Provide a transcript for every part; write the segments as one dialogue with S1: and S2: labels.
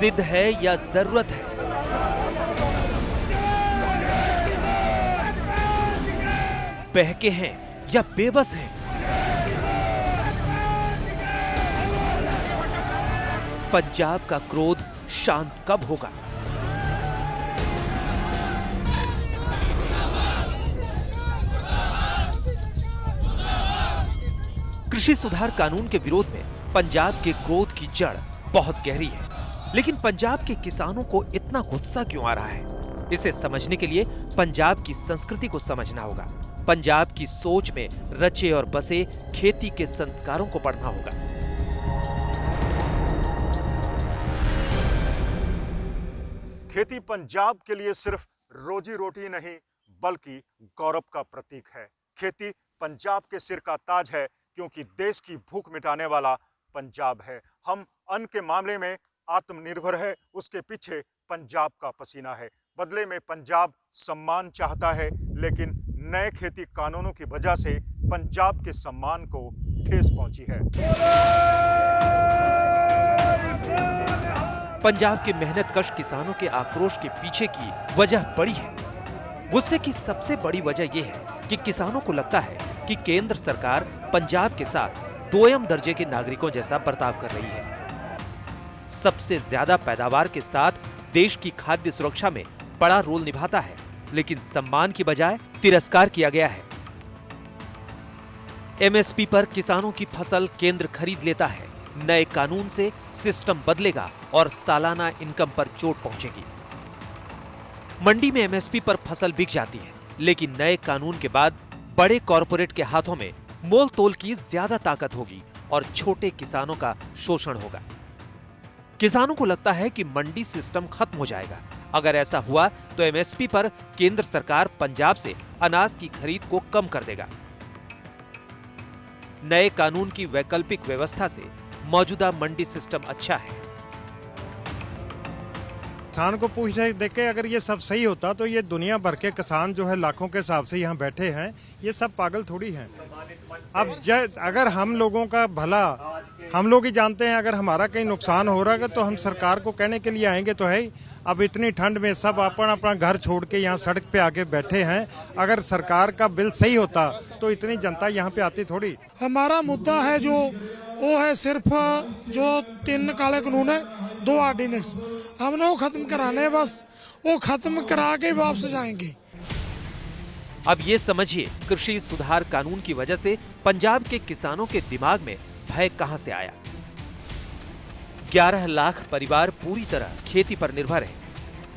S1: जिद है या जरूरत है? बहके हैं या बेबस हैं? पंजाब का क्रोध शांत कब होगा? कृषि सुधार कानून के विरोध में पंजाब के क्रोध की जड़ बहुत गहरी है, लेकिन पंजाब के किसानों को इतना गुस्सा क्यों आ रहा है? इसे समझने के लिए पंजाब की संस्कृति को समझना होगा। पंजाब की सोच में रचे और बसे खेती के संस्कारों को पढ़ना होगा।
S2: खेती पंजाब के लिए सिर्फ रोजी रोटी नहीं बल्कि गौरव का प्रतीक है। खेती पंजाब के सिर का ताज है क्योंकि देश की भूख मिटाने वाला पंजाब है। हम अन्न के मामले में आत्मनिर्भर है, उसके पीछे पंजाब का पसीना है। बदले में पंजाब सम्मान चाहता है, लेकिन नए खेती कानूनों की वजह से पंजाब के सम्मान को ठेस पहुंची है।
S1: पंजाब के मेहनतकश किसानों के आक्रोश के पीछे की वजह बड़ी है। गुस्से की सबसे बड़ी वजह यह है कि किसानों को लगता है कि केंद्र सरकार पंजाब के साथ दोयम दर्जे के नागरिकों जैसा बर्ताव कर रही है। सबसे ज्यादा पैदावार के साथ देश की खाद्य सुरक्षा में बड़ा रोल निभाता है, लेकिन सम्मान की बजाय तिरस्कार किया गया है। एमएसपी पर किसानों की फसल केंद्र खरीद लेता है। नए कानून से सिस्टम बदलेगा और सालाना इनकम पर चोट पहुंचेगी। मंडी में एमएसपी पर फसल बिक जाती है, लेकिन नए कानून के बाद बड़े कॉरपोरेट के हाथों में मोल तोल की ज्यादा ताकत होगी और छोटे किसानों का शोषण होगा। किसानों को लगता है कि मंडी सिस्टम खत्म हो जाएगा। अगर ऐसा हुआ तो एमएसपी पर केंद्र सरकार पंजाब से अनाज की खरीद को कम कर देगा। नए कानून की वैकल्पिक व्यवस्था से मौजूदा मंडी सिस्टम अच्छा है।
S3: किसान को पूछ रहे देखे, अगर ये सब सही होता तो ये दुनिया भर के किसान जो है लाखों के हिसाब से यहाँ बैठे हैं, ये सब पागल थोड़ी हैं। अब अगर हम लोगों का भला हम लोग ही जानते हैं, अगर हमारा कहीं नुकसान हो रहा है तो हम सरकार को कहने के लिए आएंगे तो है। अब इतनी ठंड में सब अपना अपना घर छोड़ के यहाँ सड़क पे आके बैठे हैं। अगर सरकार का बिल सही होता तो इतनी जनता यहाँ पे आती थोड़ी।
S4: हमारा मुद्दा है जो वो है सिर्फ जो 3 काले कानून है, 2 ऑर्डिनेंस हमने वो खत्म कराने, बस वो खत्म करा के वापस जाएंगे।
S1: अब ये समझिए कृषि सुधार कानून की वजह से पंजाब के किसानों के दिमाग में भय कहां से आया। 11 लाख परिवार पूरी तरह खेती पर निर्भर है।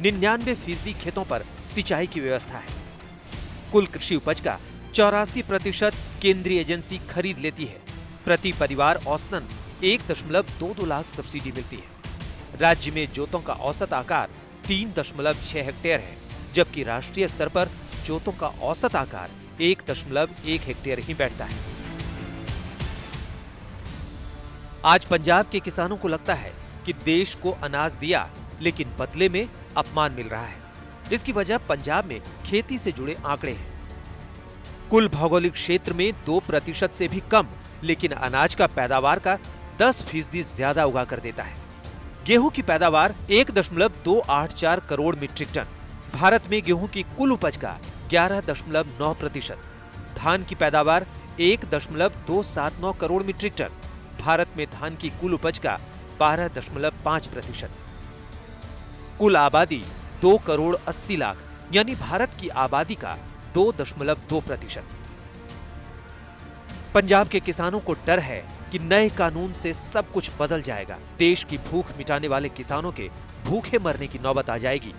S1: 99% खेतों पर सिंचाई की व्यवस्था है। कुल कृषि उपज का 84% केंद्रीय एजेंसी खरीद लेती है। प्रति परिवार औसतन 1.22 लाख सब्सिडी मिलती है। राज्य में जोतों का औसत आकार 3.6 हेक्टेयर है, जबकि राष्ट्रीय स्तर पर जोतों का औसत आकार 1.1 हेक्टेयर ही बैठता है। आज पंजाब के किसानों को लगता है कि देश को अनाज दिया, लेकिन बदले में अपमान मिल रहा है। इसकी वजह पंजाब में खेती से जुड़े आंकड़े हैं। कुल भौगोलिक क्षेत्र में 2% से भी कम, लेकिन अनाज का पैदावार का 10% ज्यादा उगा कर देता है। गेहूं की पैदावार 1.284 करोड़ मीट्रिक टन। भारत में गेहूं की कुल उपज का 11.9%। धान की पैदावार 1.279 करोड़ मीट्रिक टन। भारत में धान की कुल उपज का 12.5%। कुल आबादी 2 करोड़ 80 लाख, यानी भारत की आबादी का 2.2%। पंजाब के किसानों को डर है कि नए कानून से सब कुछ बदल जाएगा। देश की भूख मिटाने वाले किसानों के भूखे मरने की नौबत आ जाएगी,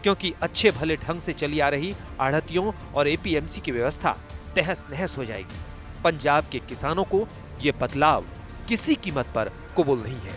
S1: क्योंकि अच्छे भले ढंग से चली आ रही आढ़तियों और एपीएमसी की व्यवस्था तहस नहस हो जाएगी। पंजाब के किसानों को ये बदलाव किसी कीमत पर कबूल नहीं है।